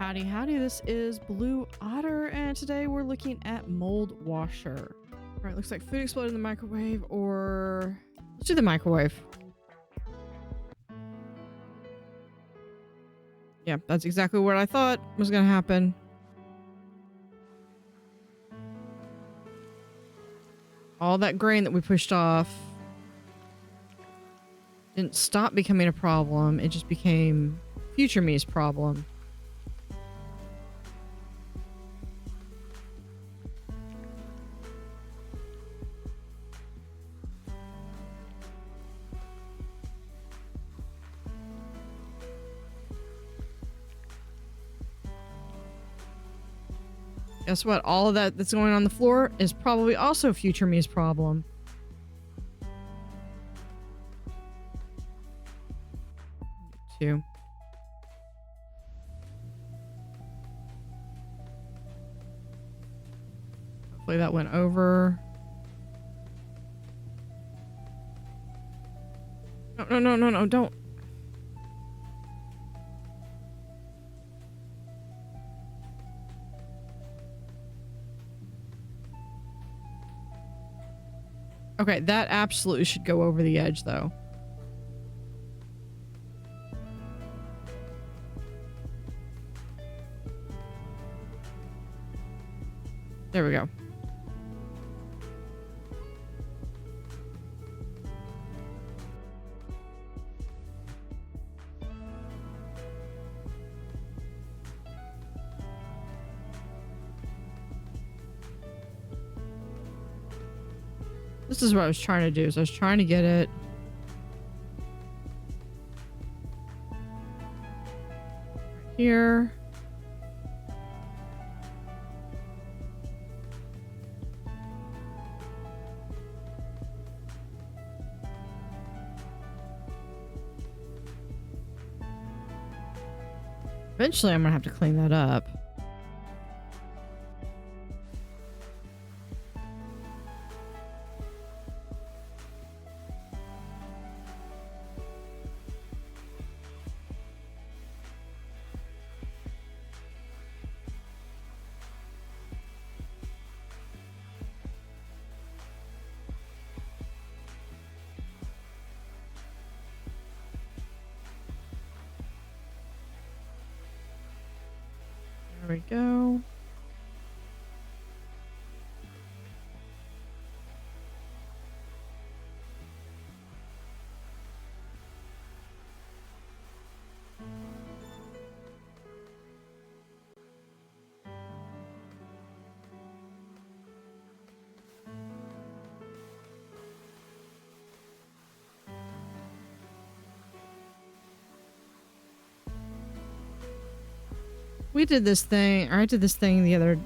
Howdy, howdy. This is Blue Otter, and today we're looking at Moldwasher. All right, looks like food exploded in the microwave, or let's do the microwave. Yeah, that's exactly what I thought was gonna happen. All that grain that we pushed off didn't stop becoming a problem. It just became future me's problem. Guess what? All of that that's going on the floor is probably also future me's problem. Two. Hopefully that went over. No, don't. Okay, that absolutely should go over the edge, though. There we go. This is what I was trying to do. So I was trying to get it here. Eventually, I'm gonna have to clean that up. There we go. We did this thing, or I did this thing the other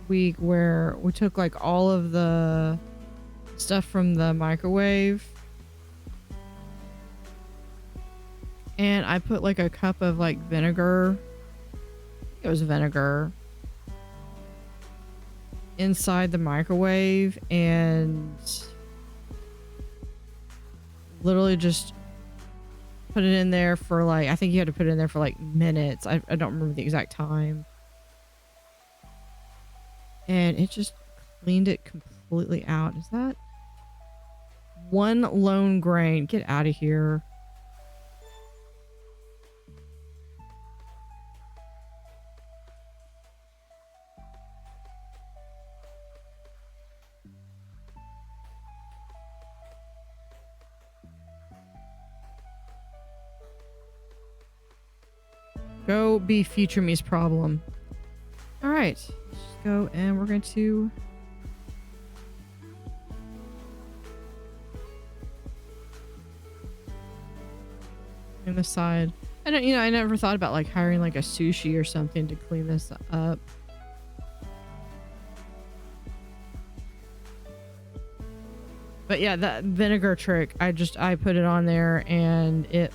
week where we took like all of the stuff from the microwave and I put like a cup of like vinegar. It was vinegar inside the microwave and literally just put it in there for like, I think you had to put it in there for like minutes. I don't remember the exact time. And it just cleaned it completely out. Is that one lone grain? Get out of here. Go be future me's problem. All right, let's just go and we're going to clean this side. I don't, I never thought about like hiring like a sushi or something to clean this up. But yeah, that vinegar trick, I put it on there and it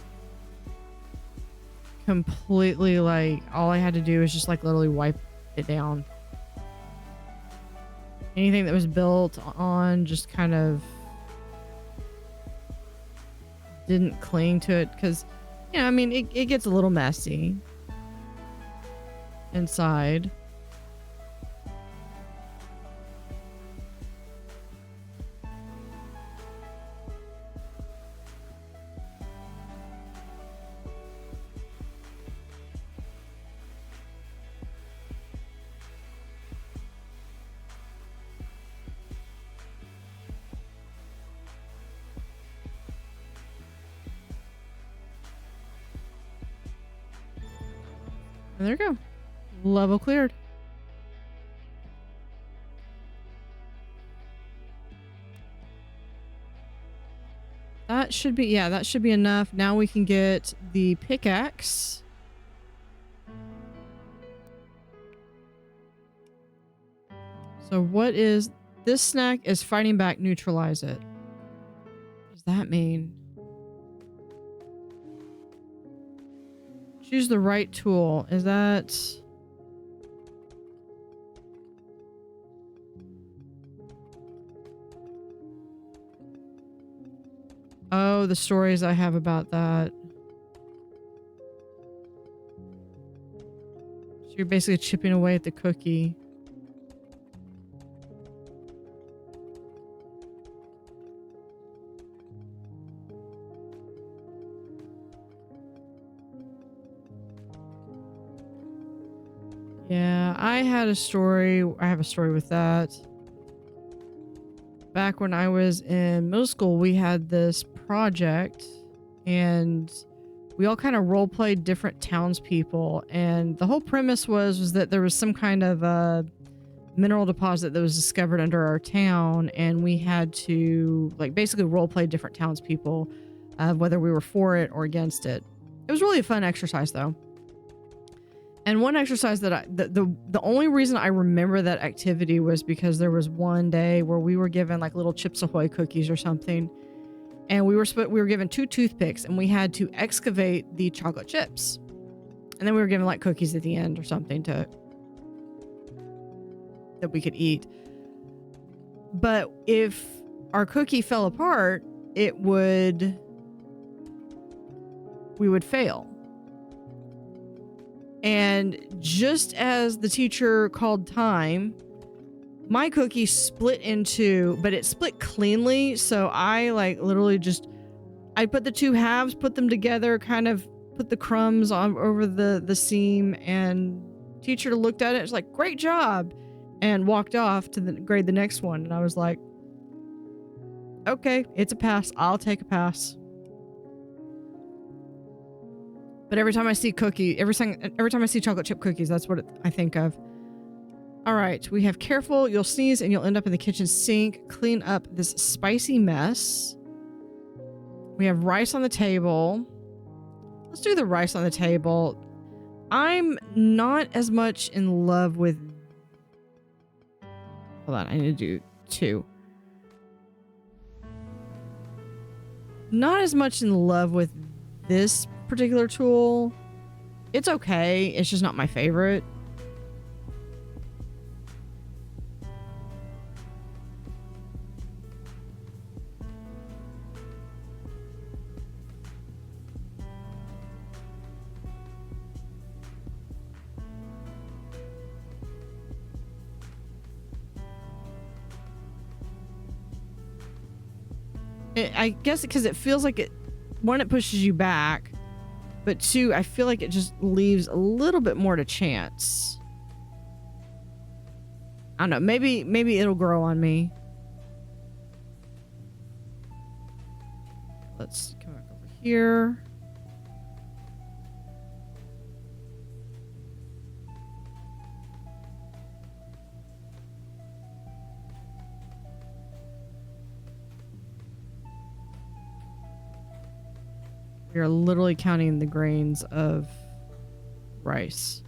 completely, like, all I had to do was just like literally wipe it down. Anything that was built on just kind of didn't cling to it because, I mean, it gets a little messy. inside. And there you go. Level cleared. That should be, yeah, that should be enough. Now we can get the pickaxe. So what is this snack is fighting back, neutralize it. What does that mean? Choose the right tool. Is that... Oh, the stories I have about that. So you're basically chipping away at the cookie. Yeah, I have a story with that. Back when I was in middle school, we had this project and we all kind of role played different townspeople, and the whole premise was that there was some kind of a mineral deposit that was discovered under our town, and we had to like basically role play different townspeople, whether we were for it or against it. It was really a fun exercise though. And one exercise that the only reason I remember that activity was because there was one day where we were given like little Chips Ahoy cookies or something, and we were given 2 toothpicks and we had to excavate the chocolate chips, and then we were given like cookies at the end or something that we could eat. But if our cookie fell apart, we would fail. And just as the teacher called time, my cookie split in two, but it split cleanly. So I like literally I put the 2 halves, put them together, kind of put the crumbs on over the seam, and teacher looked at it. It's like, great job, and walked off to grade the next one. And I was like, okay, it's a pass. I'll take a pass. But every time I see every time I see chocolate chip cookies, that's what I think of. All right, we have careful. You'll sneeze and you'll end up in the kitchen sink. Clean up this spicy mess. We have rice on the table. Let's do the rice on the table. I'm not as much in love with... Hold on, I need to do 2. Not as much in love with this particular tool. It's okay, it's just not my favorite. I guess because it feels like it, 1, it pushes you back, but 2, I feel like it just leaves a little bit more to chance. I don't know, maybe it'll grow on me. Let's come back over here. We are literally counting the grains of rice.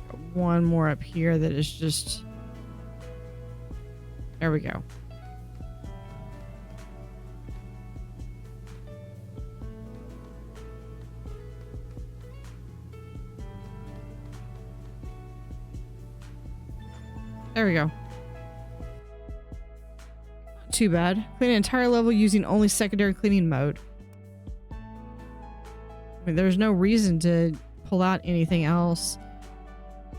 Got 1 more up here that is just... There we go. There we go. Not too bad. Clean an entire level using only secondary cleaning mode. I mean, there's no reason to pull out anything else.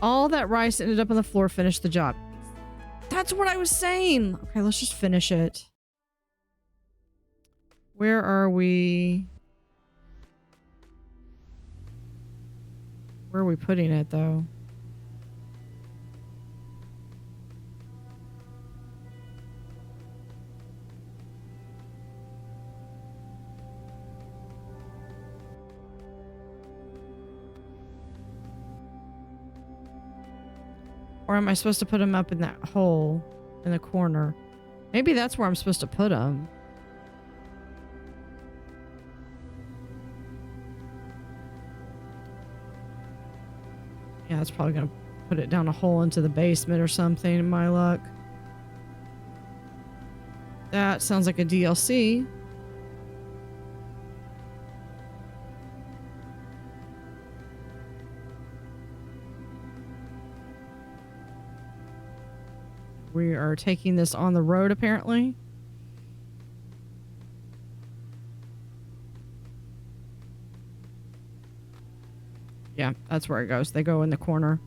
All that rice ended up on the floor. Finished the job. That's what I was saying. Okay, let's just finish it. Where are we? Where are we putting it, though? Or am I supposed to put them up in that hole in the corner? Maybe that's where I'm supposed to put them. Yeah, it's probably going to put it down a hole into the basement or something, in my luck. That sounds like a DLC. We are taking this on the road, apparently. Yeah, that's where it goes. They go in the corner.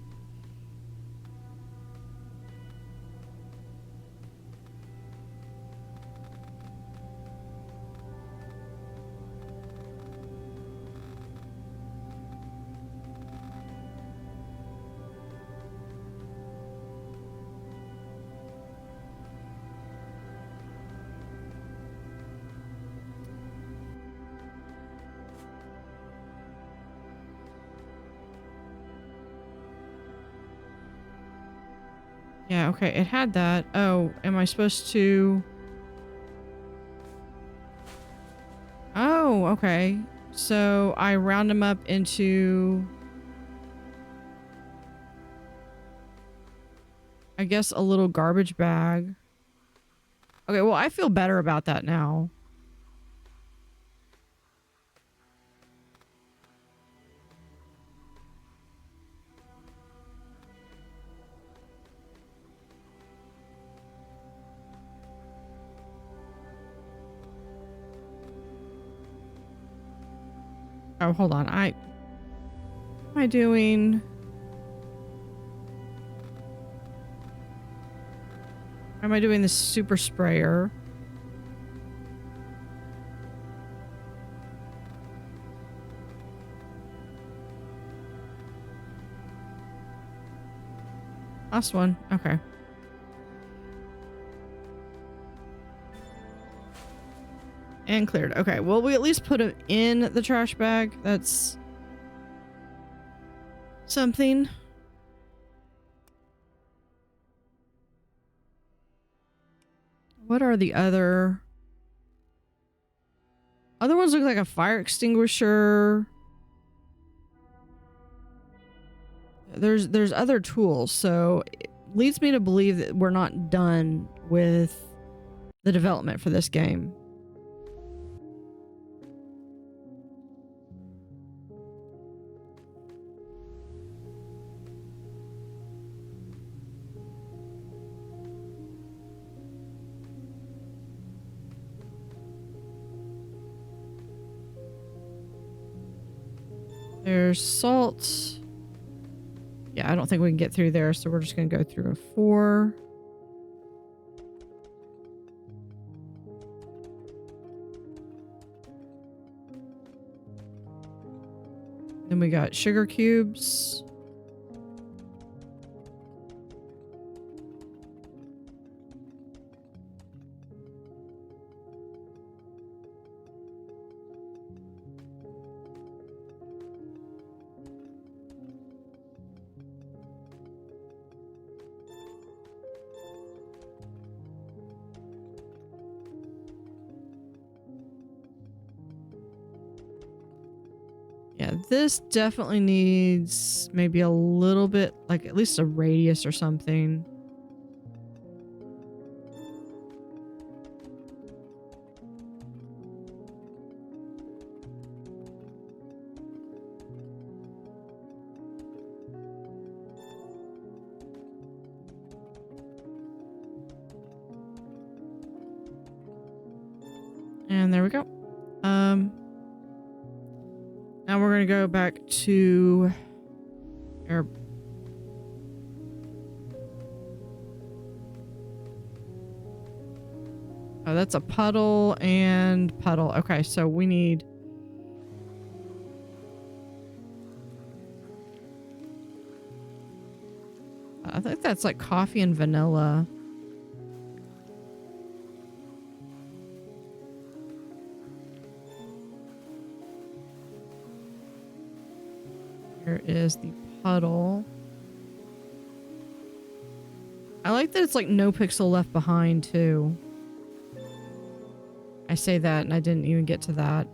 Yeah, okay, it had that. Oh, am I supposed to... Oh, okay. So I round them up into... I guess a little garbage bag. Okay, well, I feel better about that now. Oh, hold on. What am I doing? Why am I doing this super sprayer? Last one. Okay. And cleared. Okay, well, we at least put it in the trash bag. That's something. What are the other ones? Look like a fire extinguisher. There's other tools, so it leads me to believe that we're not done with the development for this game. There's salt. Yeah, I don't think we can get through there, so we're just going to go through a 4. Then we got sugar cubes. Yeah, this definitely needs maybe a little bit, like at least a radius or something. And there we go. Now we're gonna go back to air. Oh, that's a puddle and puddle. Okay, so we need. I think that's like coffee and vanilla. Here is the puddle. I like that it's like no pixel left behind too. I say that and I didn't even get to that.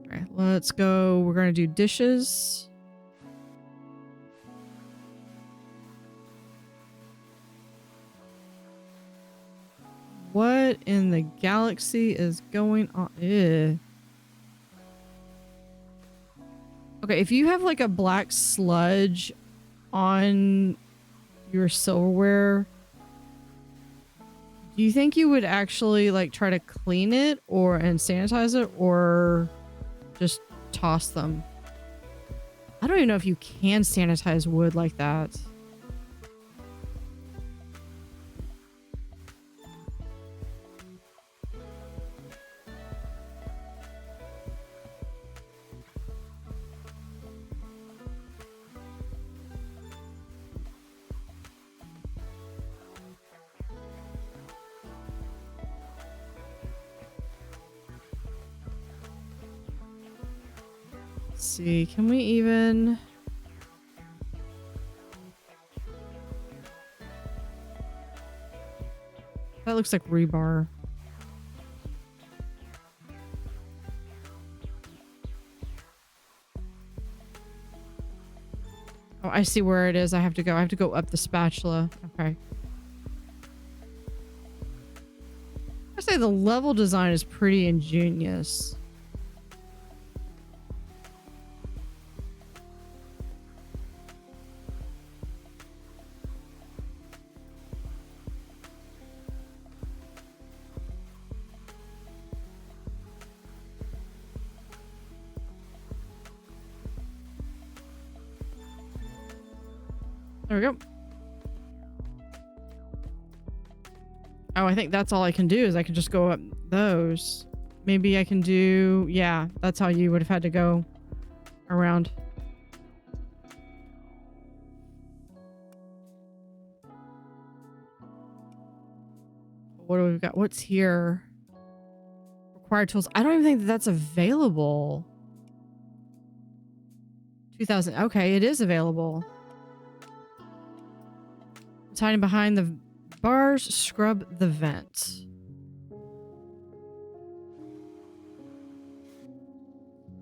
All right, let's go. We're going to do dishes. What in the galaxy is going on? Ew. Okay, if you have like a black sludge on your silverware, do you think you would actually like try to clean it and sanitize it, or just toss them? I don't even know if you can sanitize wood like that. See, can we even... That looks like rebar. Oh, I see where it is. I have to go. I have to go up the spatula. Okay. I say the level design is pretty ingenious. There we go. Oh, I think that's all I can do is I can just go up those. Maybe I can do... Yeah, that's how you would have had to go around. What do we got? What's here? Required tools. I don't even think that's available. 2000. Okay, it is available. It's hiding behind the bars. Scrub the vent.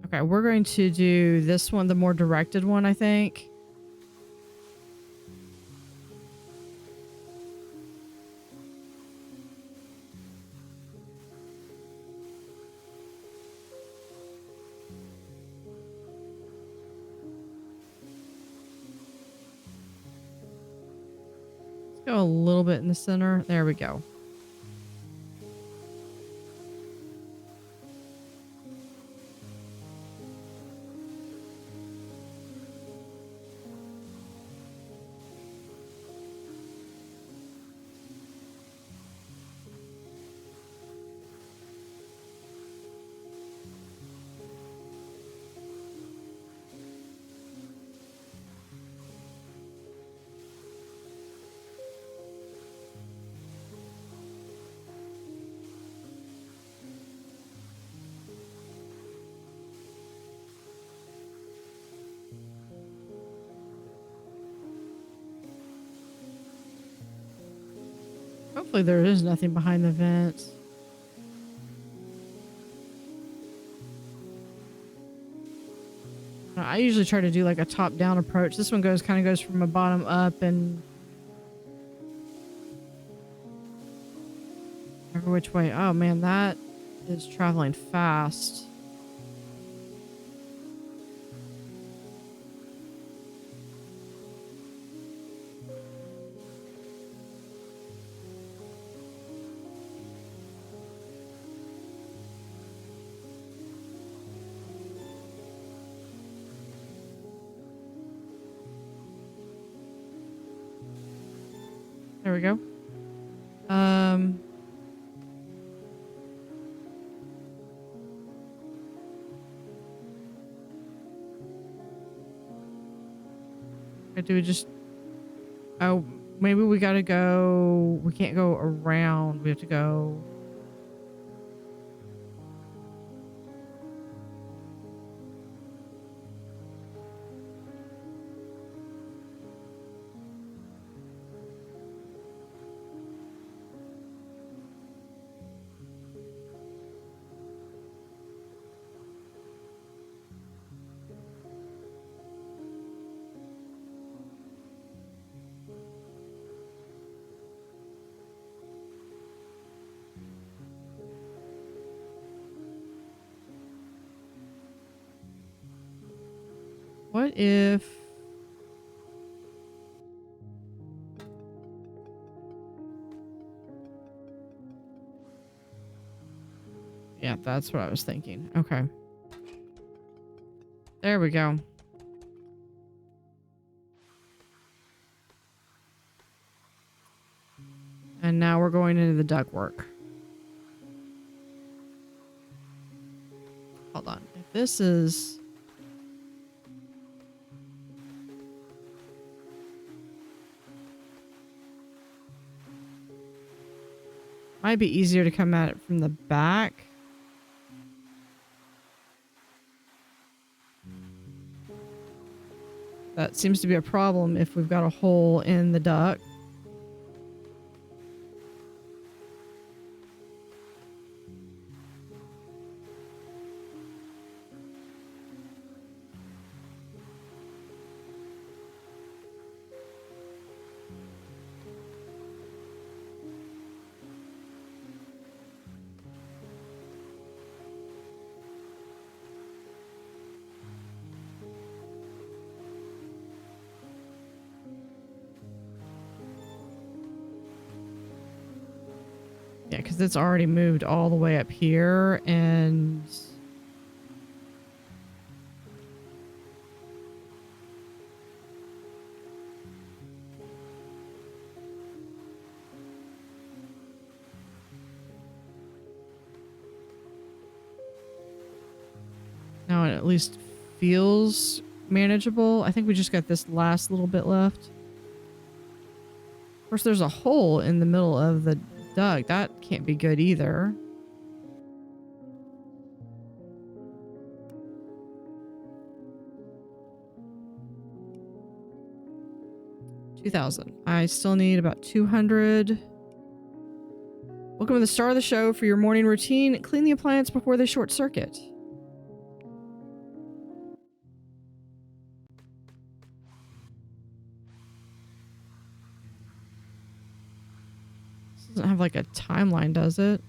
Okay, we're going to do this one, the more directed one, I think. Go a little bit in the center. There we go. Hopefully there is nothing behind the vent. I usually try to do like a top-down approach. This one kind of goes from a bottom up and every which way. Oh man, that is traveling fast. There we go. Do we just... Oh, maybe we gotta go... We can't go around. We have to go... What if... Yeah, that's what I was thinking. Okay. There we go. And now we're going into the ductwork. Hold on. If this is... Might be easier to come at it from the back. That seems to be a problem if we've got a hole in the duct. Yeah, because it's already moved all the way up here, and... Now it at least feels manageable. I think we just got this last little bit left. Of course, there's a hole in the middle of the duct. That can't be good either. $2,000. I still need about 200. Welcome to the start of the show for your morning routine. Clean the appliance before they short circuit. Doesn't have like a timeline, does it?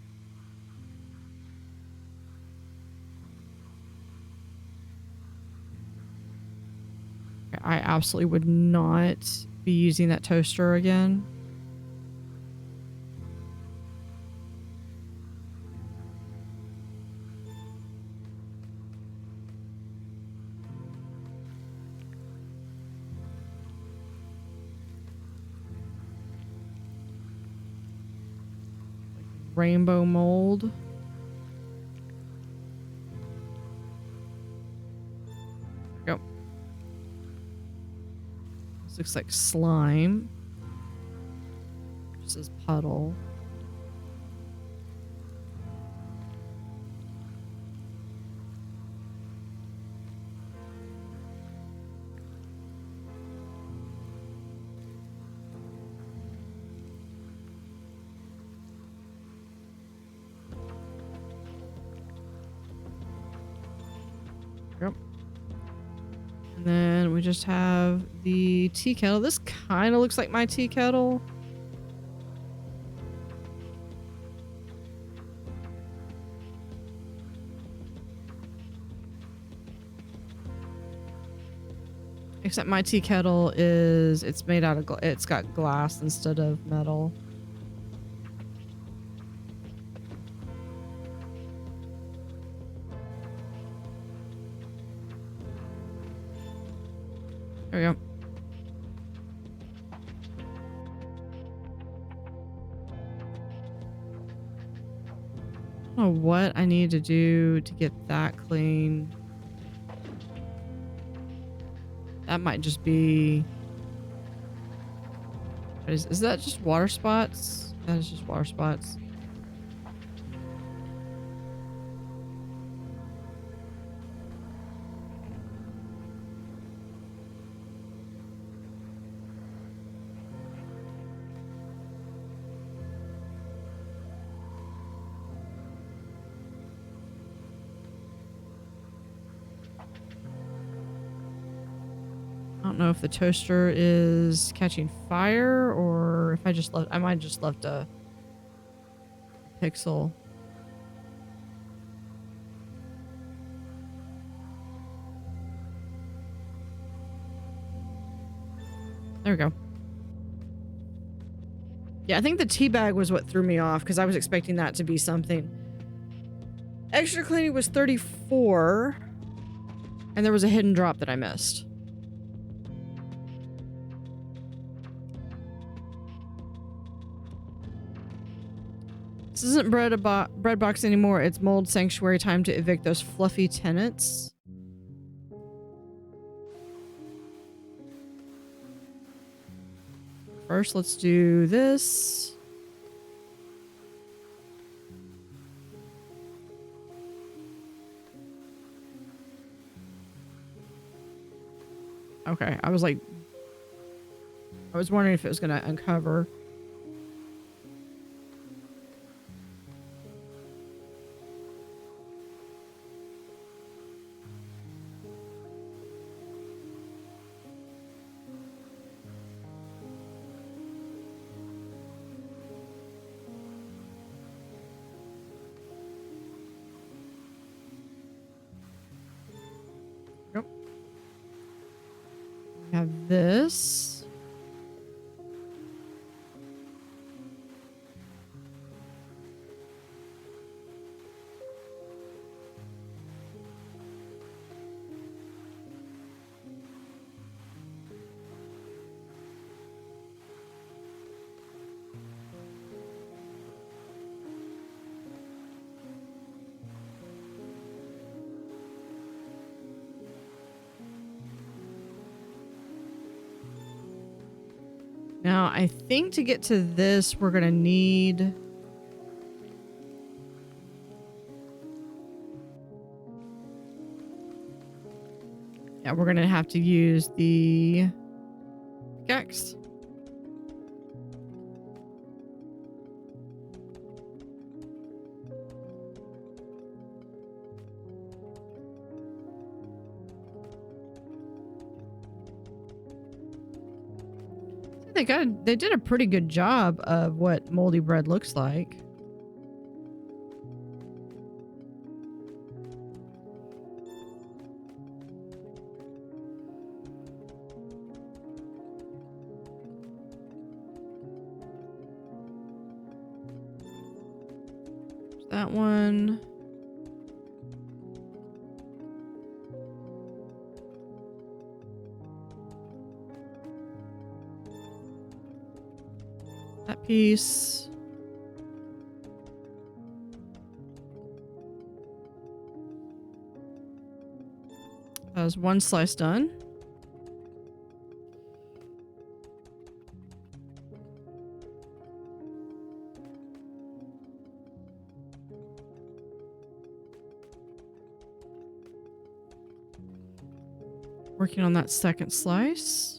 I absolutely would not be using that toaster again. Rainbow mold. There we go. This looks like slime. This is puddle. Yep. And then we just have the tea kettle. This kind of looks like my tea kettle. Except my tea kettle is, it's made out of, it's got glass instead of metal. There we go. I don't know what I need to do to get that clean. That might just be... Is that just water spots? That is just water spots. I don't know if the toaster is catching fire or if I just left... I might have just left a pixel. There we go. Yeah, I think the tea bag was what threw me off because I was expecting that to be something. Extra cleaning was 34 and there was a hidden drop that I missed. This isn't bread box anymore. It's mold sanctuary. Time to evict those fluffy tenants. First, let's do this. Okay, I was wondering if it was going to uncover. Have this. Now, I think to get to this, we're going to need... Yeah, we're going to have to use the pickaxe. They did a pretty good job of what moldy bread looks like. That one. That piece. That was one slice done. Working on that second slice.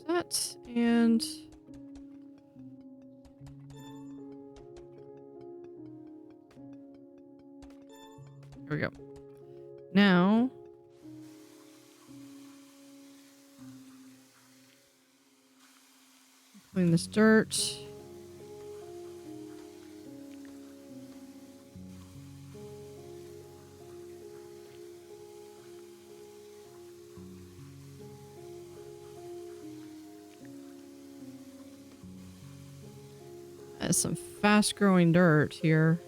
That and here we go. Now clean this dirt. That is some fast growing dirt here.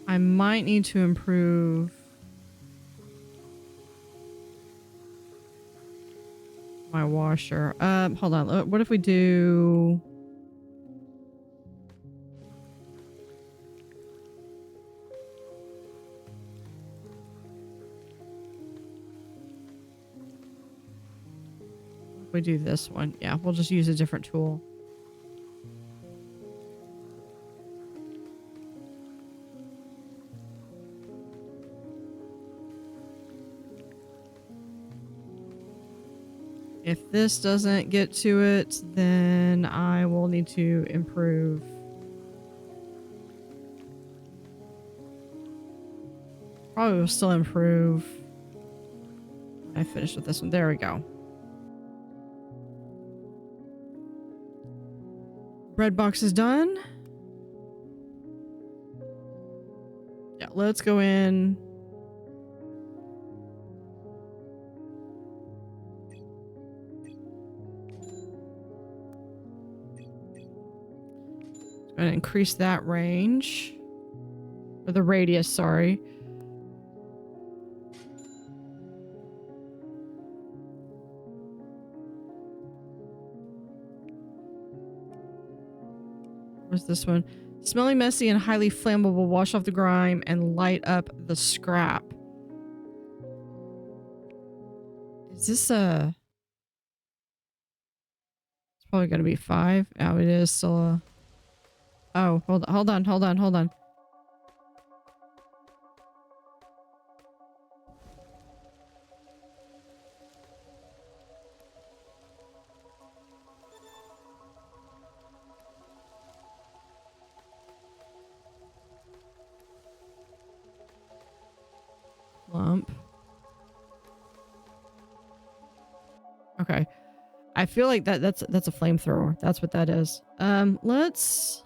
I might need to improve my washer. Hold on. What if we do... we do this one? Yeah, we'll just use a different tool. If this doesn't get to it, then I will need to improve. Probably will still improve. I finished with this one. There we go. Bread box is done. Yeah, let's go in. Going to increase that range. Or the radius, sorry. What's this one? Smelly, messy, and highly flammable. Wash off the grime and light up the scrap. Is this a... It's probably going to be 5. Oh, it is still a... Oh, hold on. Lump. Okay. I feel like that's a flamethrower. That's what that is. Let's...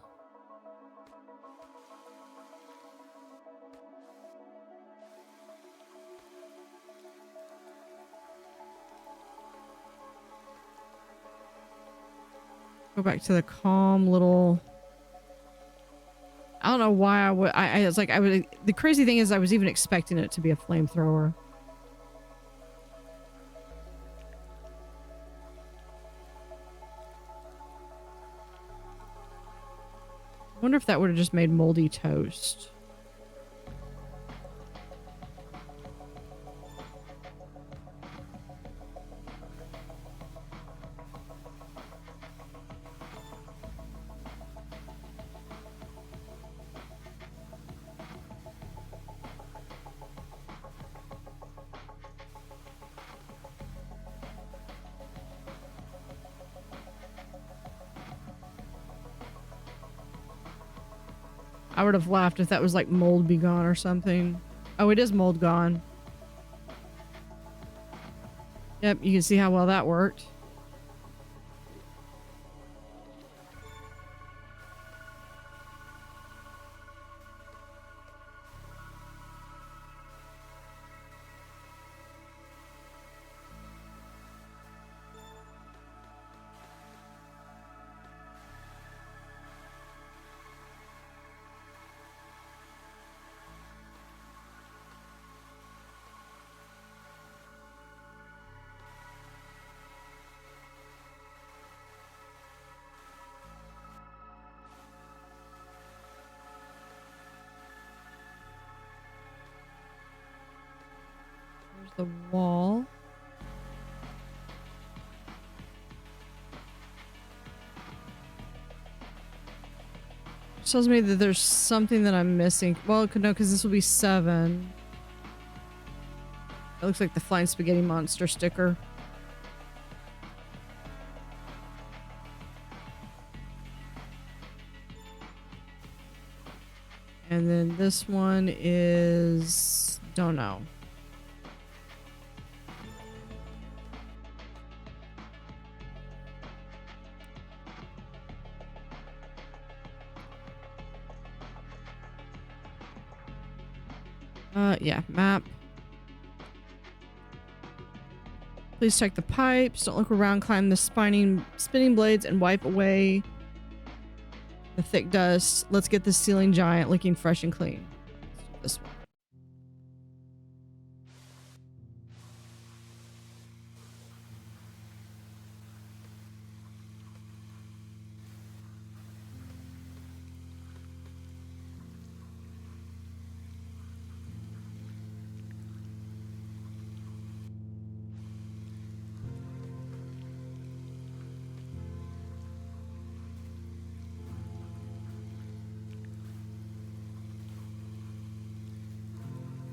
go back to the calm little... I don't know why I would... I was like, I would... The crazy thing is I was even expecting it to be a flamethrower. I wonder if that would have just made moldy toast. I would have laughed if that was like mold be gone or something. Oh, it is mold gone. Yep, you can see how well that worked. The wall. Which tells me that there's something that I'm missing. Well, no, because this will be 7. It looks like the flying spaghetti monster sticker. And then this one is... don't know. Yeah, map. Please check the pipes. Don't look around. Climb the spinning blades and wipe away the thick dust. Let's get this ceiling giant looking fresh and clean. Let's do this one.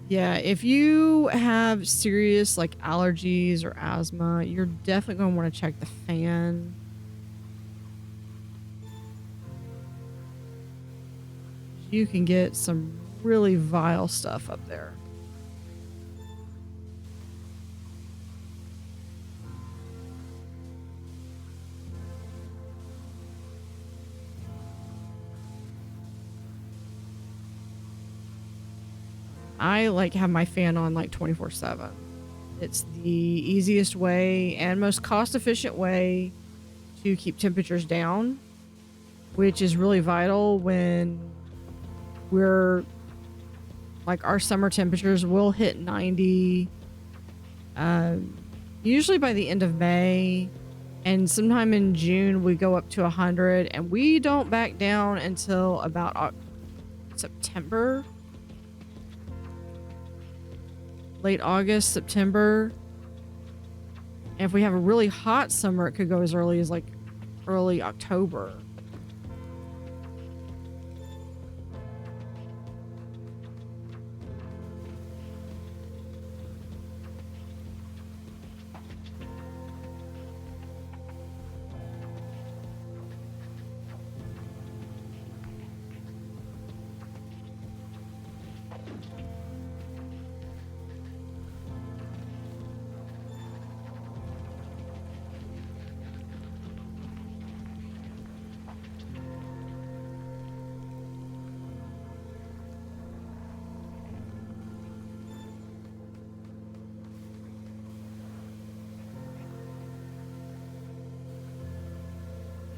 Yeah, if you have serious like allergies or asthma, you're definitely going to want to check the fan. You can get some really vile stuff up there. I like have my fan on like 24/7. It's the easiest way and most cost-efficient way to keep temperatures down, which is really vital when we're like our summer temperatures will hit 90 usually by the end of May, and sometime in June we go up to 100, and we don't back down until about September. Late August, September. And if we have a really hot summer, it could go as early as like early October.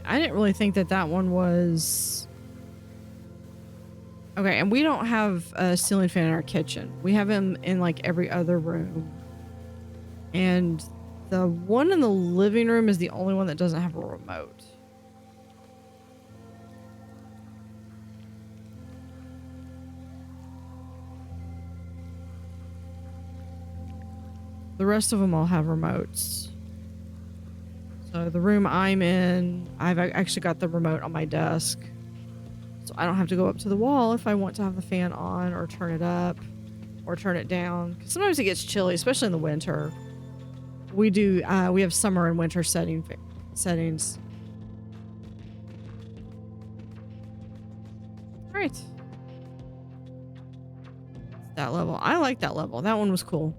I didn't really think that that one was... Okay, and we don't have a ceiling fan in our kitchen. We have them in like every other room. And the one in the living room is the only one that doesn't have a remote. The rest of them all have remotes. So the room I'm in, I've actually got the remote on my desk. So I don't have to go up to the wall if I want to have the fan on or turn it up or turn it down. 'Cause sometimes it gets chilly, especially in the winter. We have summer and winter settings. All right. That level. I like that level. That one was cool.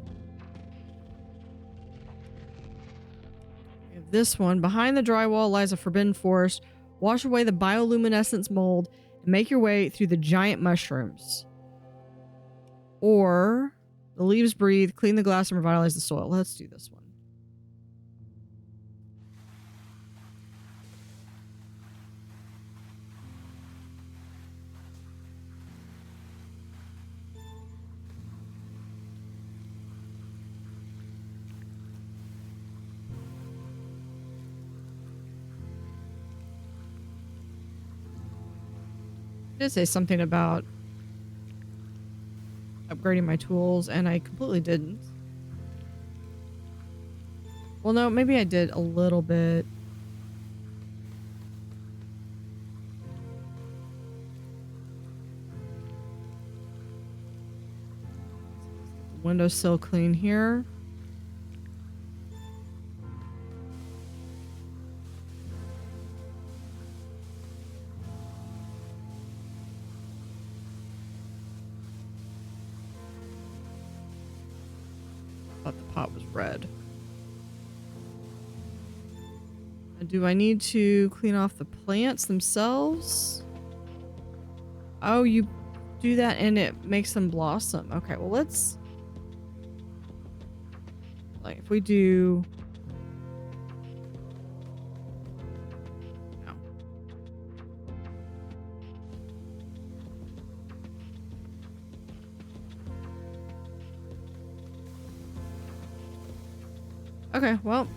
This one, behind the drywall lies a forbidden forest. Wash away the bioluminescence mold and make your way through the giant mushrooms. Or the leaves breathe, clean the glass, and revitalize the soil. Let's do this one. I did say something about upgrading my tools, and I completely didn't. Well, no, maybe I did a little bit. Windowsill clean here. Thought the pot was red. Do I need to clean off the plants themselves? Oh, you do that and it makes them blossom. Okay, well let's, like, if we do, no. Okay, well,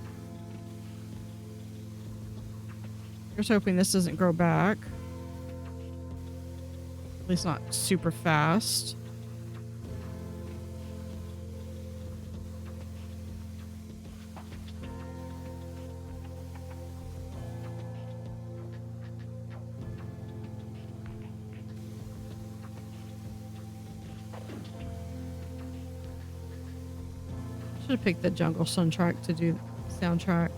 here's hoping this doesn't grow back. At least not super fast. Should have picked the jungle soundtrack to do soundtrack.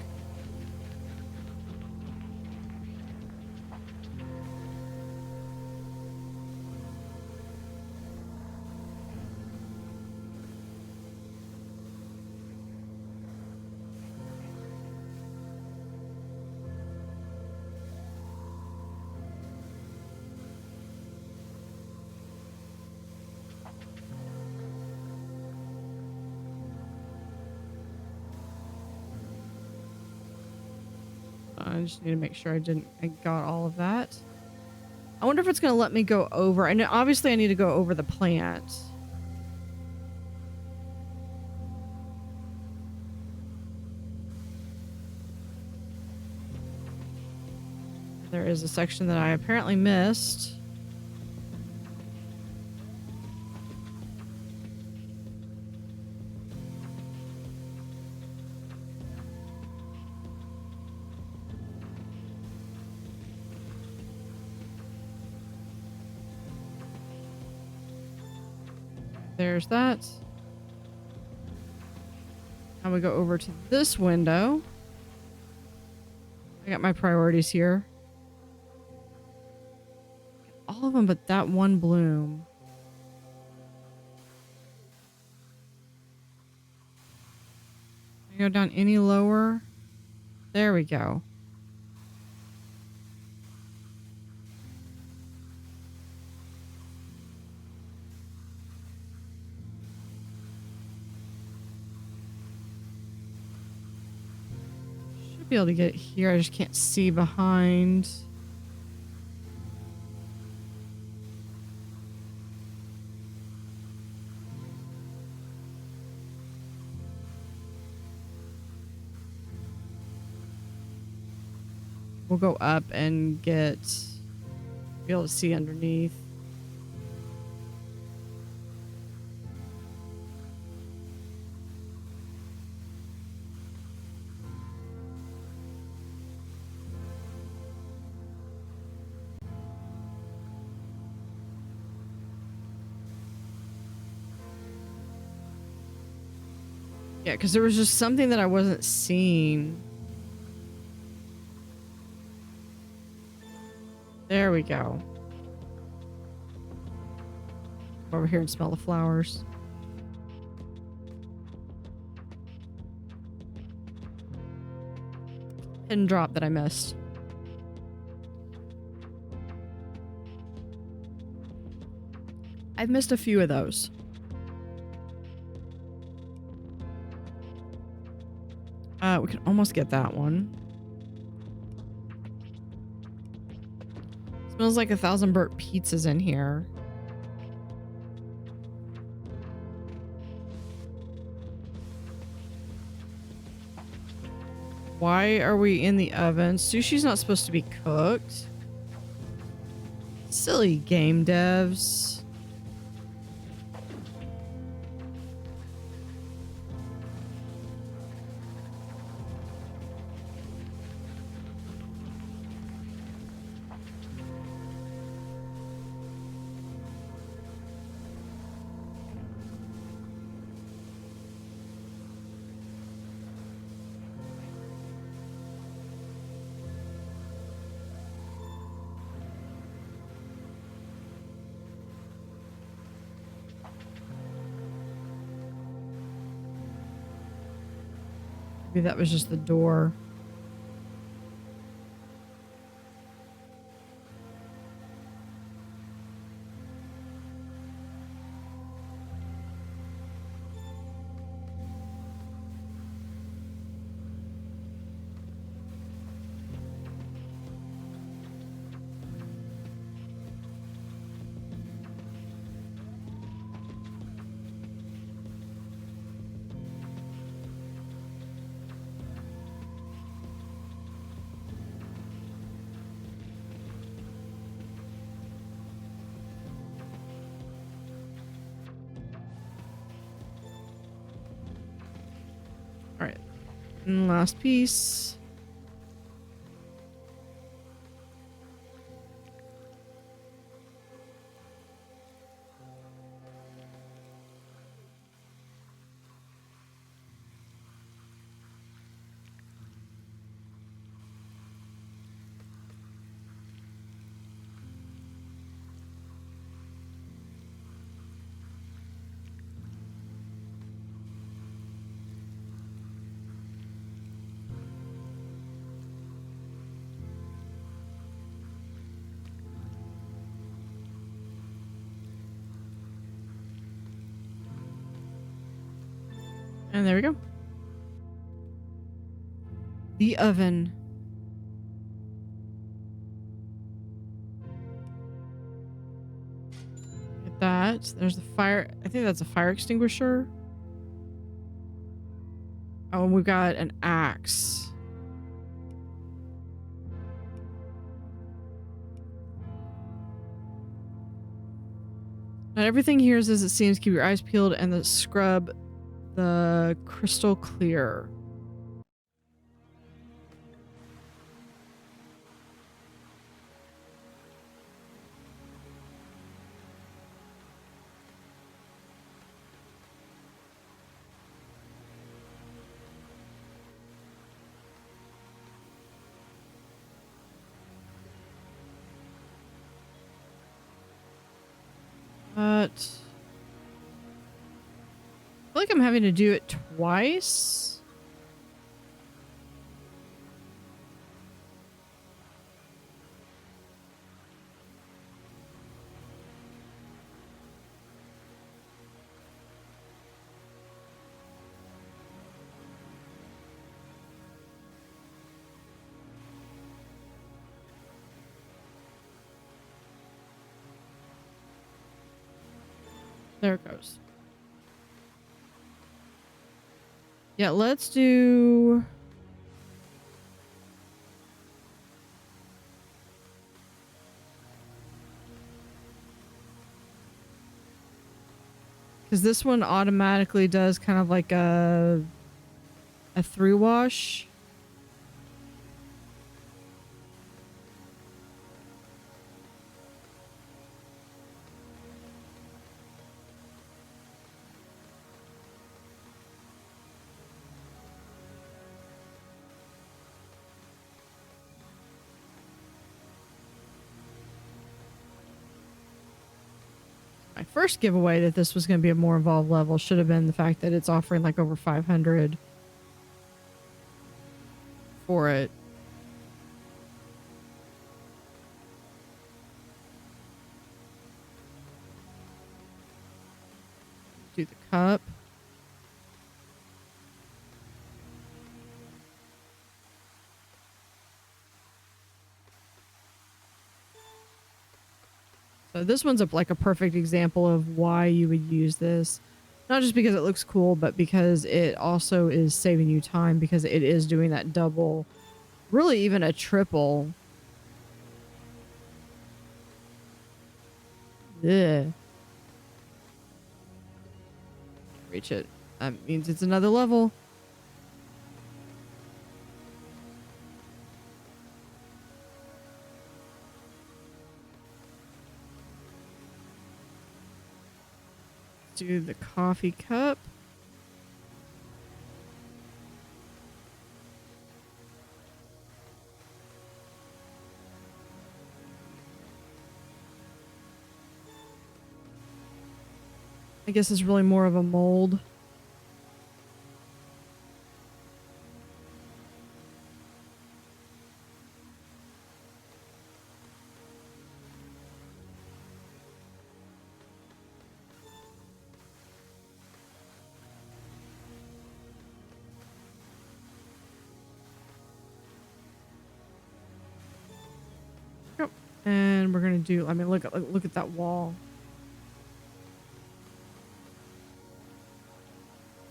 I just need to make sure I got all of that. I wonder if it's going to let me go over, and obviously I need to go over the plant. There is a section that I apparently missed. There's that. Now we go over to this window. I got my priorities here. All of them but that one bloom. Can I go down any lower? There we go. Be able to get it here. I just can't see behind. We'll go up and be able to see underneath. Yeah, because there was just something that I wasn't seeing. There we go. Over here and smell the flowers. Hidden drop that I missed. I've missed a few of those. We can almost get that one. Smells like 1,000 burnt pizzas in here. Why are we in the oven? Sushi's not supposed to be cooked. Silly game devs. Maybe that was just the door. And last piece. And there we go. The oven. Look at that. There's the fire. I think that's a fire extinguisher. Oh, and we've got an axe. Not everything here is as it seems. Keep your eyes peeled and the scrub the crystal clear. But I feel like I'm having to do it twice. There it goes. Yeah, let's do... Because this one automatically does kind of like a through wash. My first giveaway that this was going to be a more involved level should have been the fact that it's offering like over 500 for it. Do the cup. So this one's like a perfect example of why you would use this. Not just because it looks cool, but because it also is saving you time because it is doing that double, really even a triple. Yeah. Reach it. That means it's another level. Do the coffee cup. I guess it's really more of a mold. And we're gonna do, I mean, look at that wall.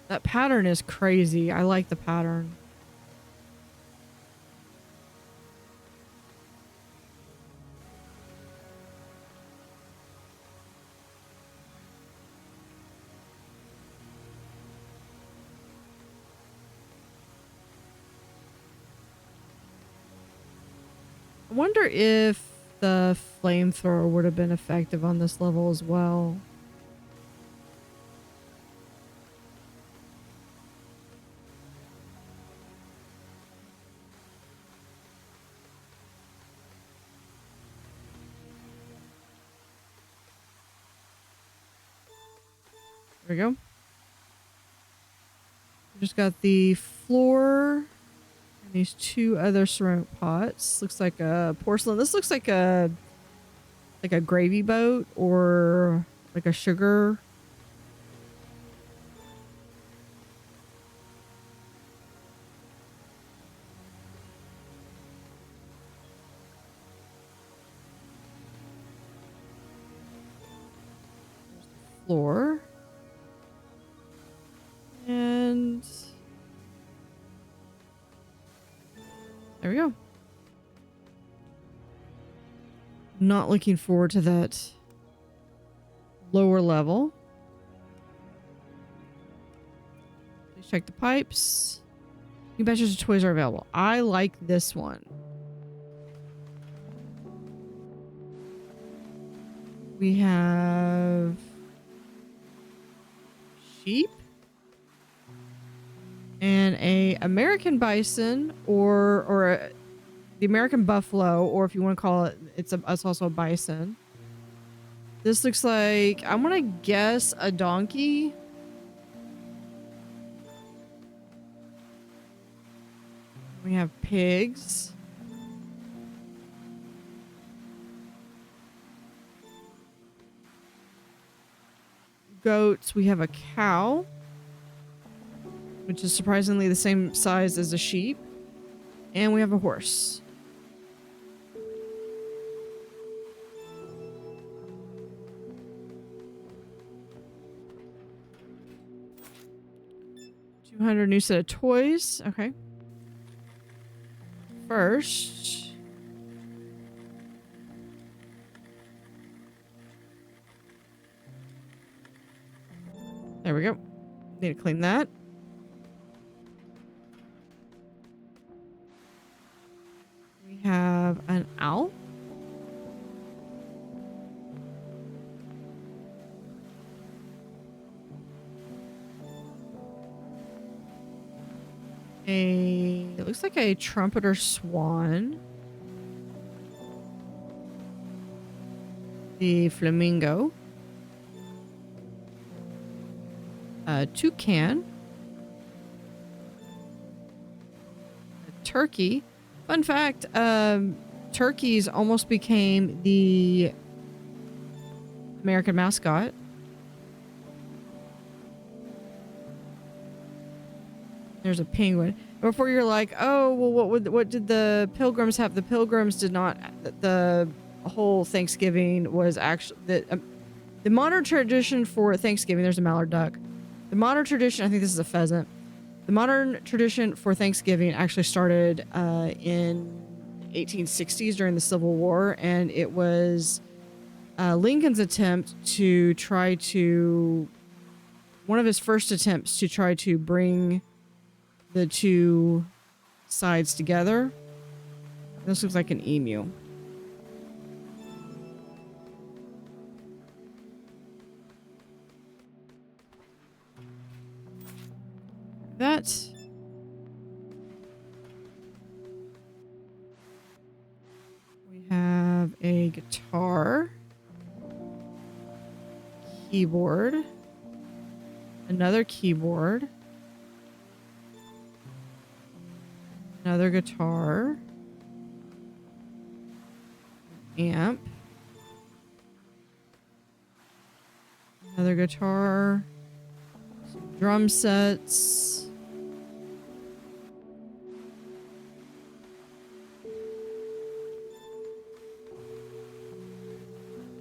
That pattern is crazy. I like the pattern. I wonder if the flamethrower would have been effective on this level as well. There we go. We just got the floor and these two other ceramic pots. Looks like a porcelain. This looks like a gravy boat or like a sugar. Floor. And there we go. Not looking forward to that lower level. Please check the pipes. New batches of toys are available. I like this one. We have sheep and a American bison or the American buffalo, or if you want to call it, it's also a bison. This looks like, I'm gonna guess, a donkey. We have pigs. Goats. We have a cow, which is surprisingly the same size as a sheep. And we have a horse. $200 new set of toys. Okay. First, there we go. Need to clean that. We have an owl. It looks like a trumpeter swan. The flamingo. A toucan. A turkey. Fun fact, turkeys almost became the American mascot. There's a penguin. Before you're like, oh, well, what did the pilgrims have? The pilgrims did not. The whole Thanksgiving was actually the modern tradition for Thanksgiving. There's a mallard duck. The modern tradition, I think this is a pheasant. The modern tradition for Thanksgiving actually started in 1860s during the Civil War, and it was Lincoln's attempt to try to, one of his first attempts to try to bring the two sides together. This looks like an emu. That. We have a guitar, keyboard, another keyboard, another guitar, amp, another guitar, some drum sets,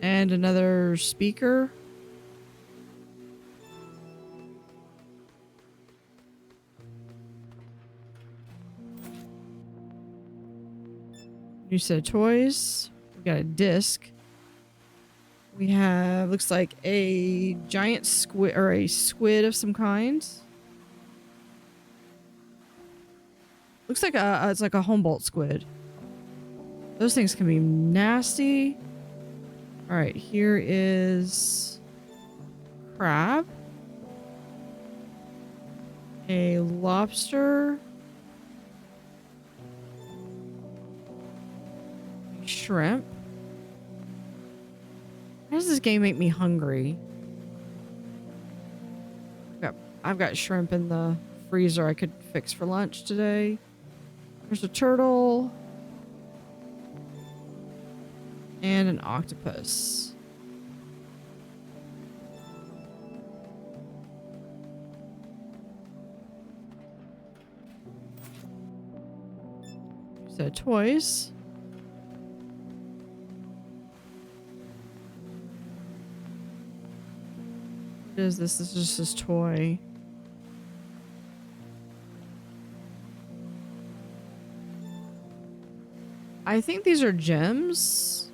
and another speaker. New set of toys. We got a disc. We have, looks like a giant squid, or a squid of some kind. Looks like it's like a Humboldt squid. Those things can be nasty. All right, here is crab. A lobster. Shrimp. Why does this game make me hungry? I've got shrimp in the freezer I could fix for lunch today. There's a turtle. And an octopus. So toys. What is this? This is just his toy. I think these are gems.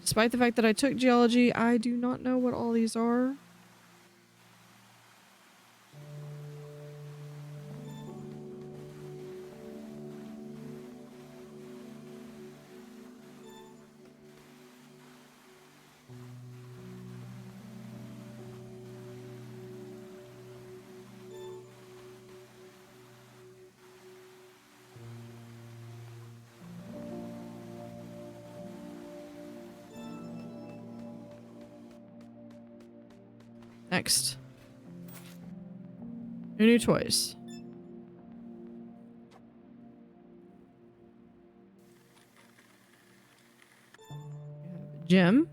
Despite the fact that I took geology, I do not know what all these are. Next. New toys. Gem.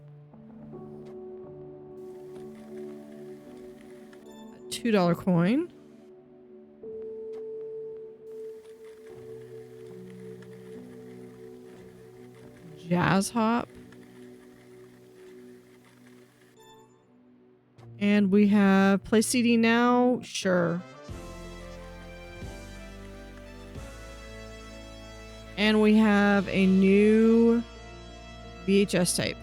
A $2 coin. Jazz hop. And we have play CD now. Sure. And we have a new VHS tape.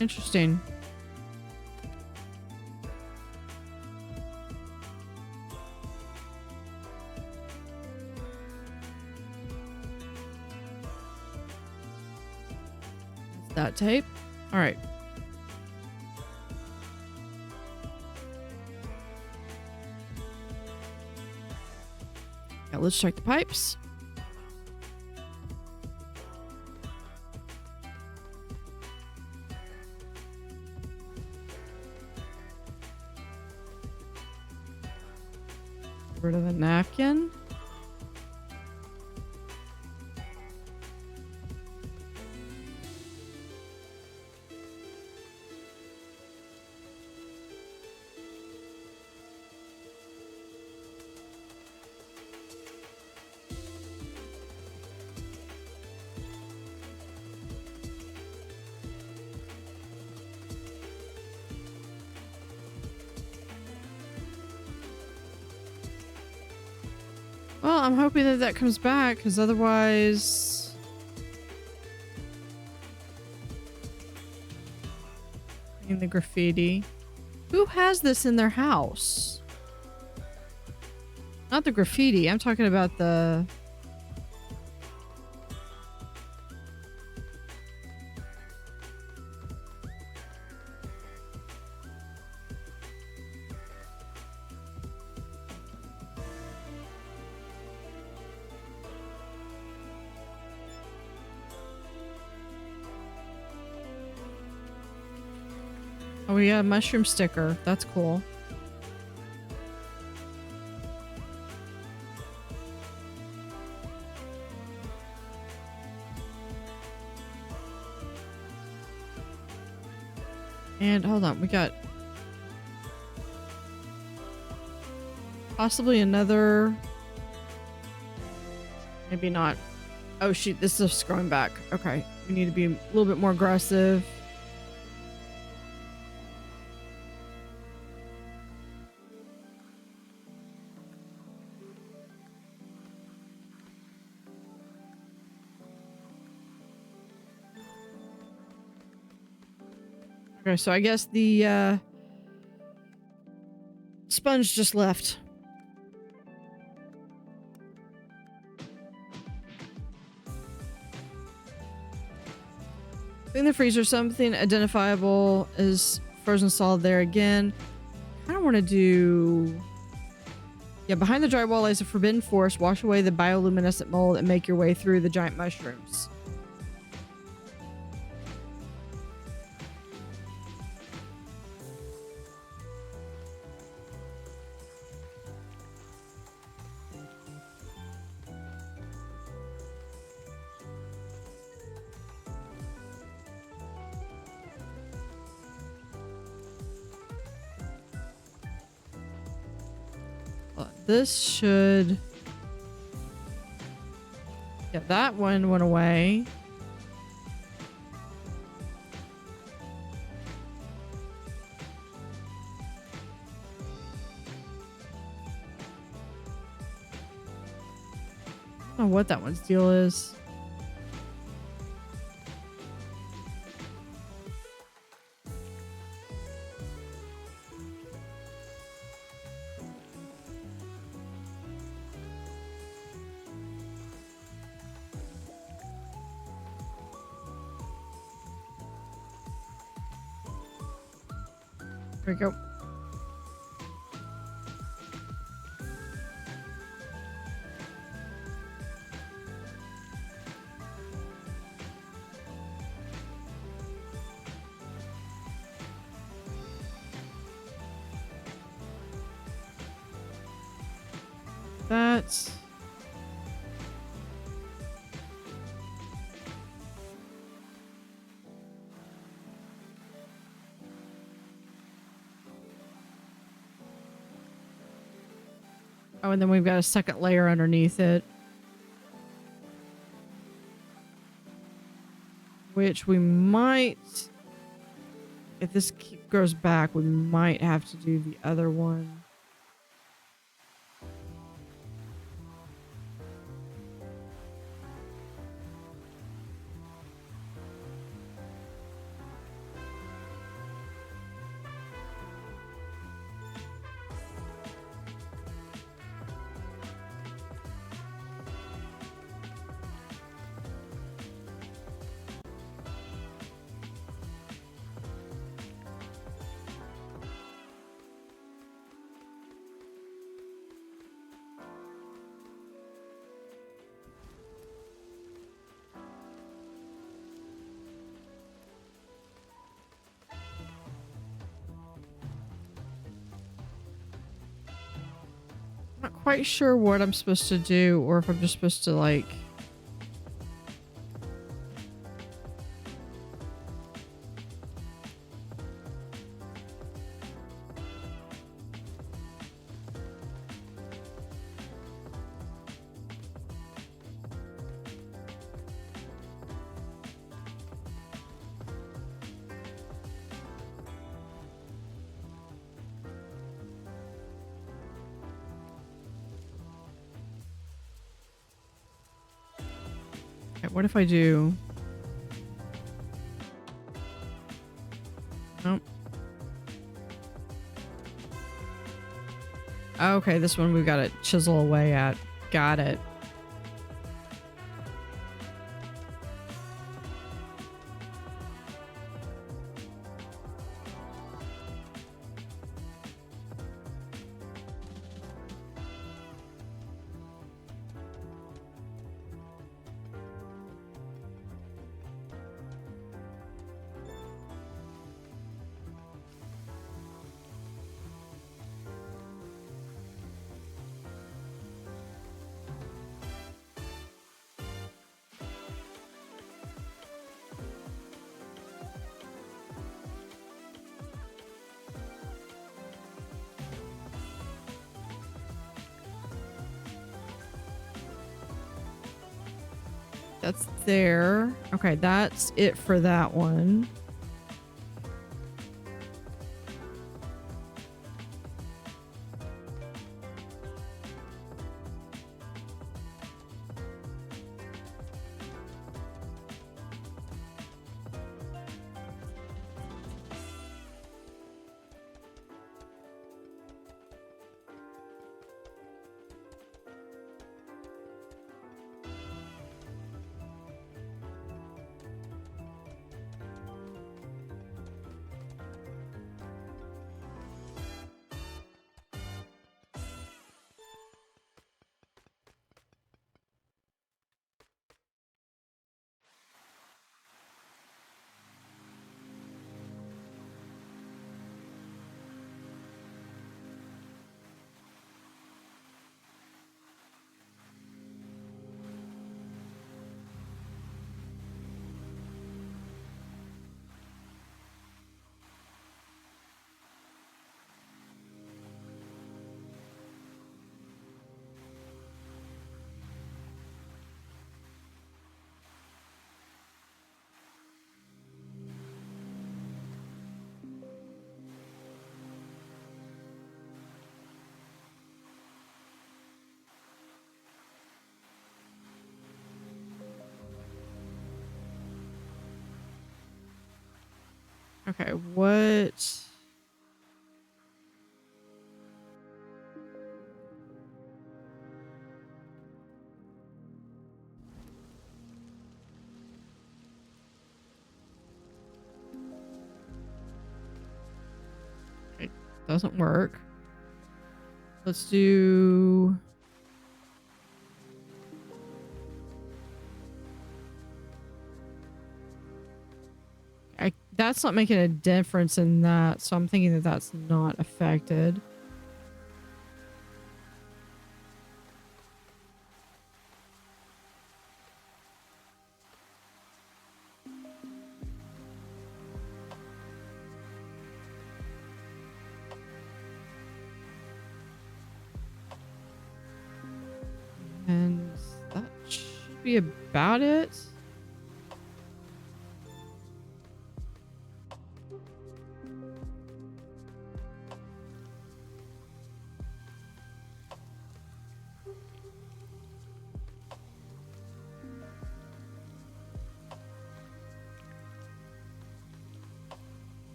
Interesting. That's that tape. All right. Now let's check the pipes. Rid of the napkin. Well, I'm hoping that that comes back, because otherwise... In the graffiti. Who has this in their house? Not the graffiti, I'm talking about the... Oh, we got a mushroom sticker. That's cool. And hold on, we got... Possibly another. Maybe not. Oh shoot, this stuff's growing back. Okay, we need to be a little bit more aggressive. Okay, so I guess the sponge just left. In the freezer, something identifiable is frozen solid there again. I don't want to do... Yeah, behind the drywall lies a forbidden force. Wash away the bioluminescent mold and make your way through the giant mushrooms. This should... Yeah, that one went away. I don't know what that one's deal is. There we go. That's... Oh, and then we've got a second layer underneath it. Which we might... If this grows back, we might have to do the other one. Not quite sure what I'm supposed to do, or if I'm just supposed to like... What if I do... Nope. Okay, this one we've got to chisel away at. Got it. That's there. Okay, that's it for that one. Okay, what? It doesn't work. Let's do... that's not making a difference in that, so I'm thinking that that's not affected. And that should be about it.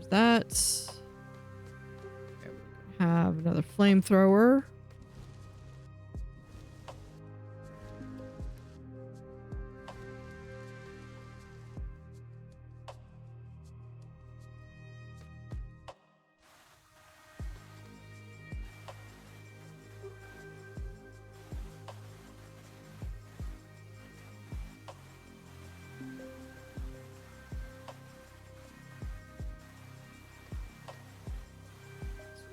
That. Have another flamethrower.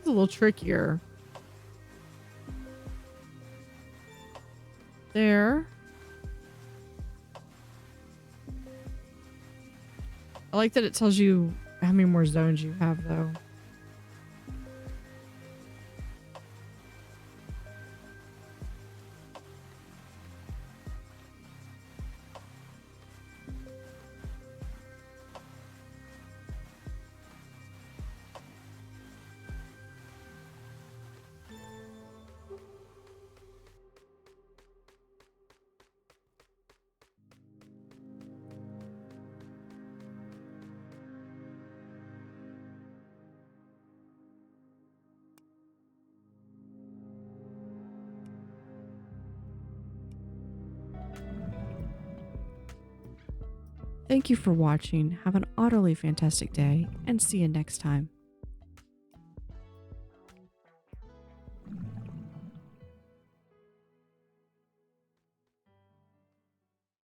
A little trickier. There. I like that it tells you how many more zones you have, though. Thank you for watching. Have an utterly fantastic day and see you next time.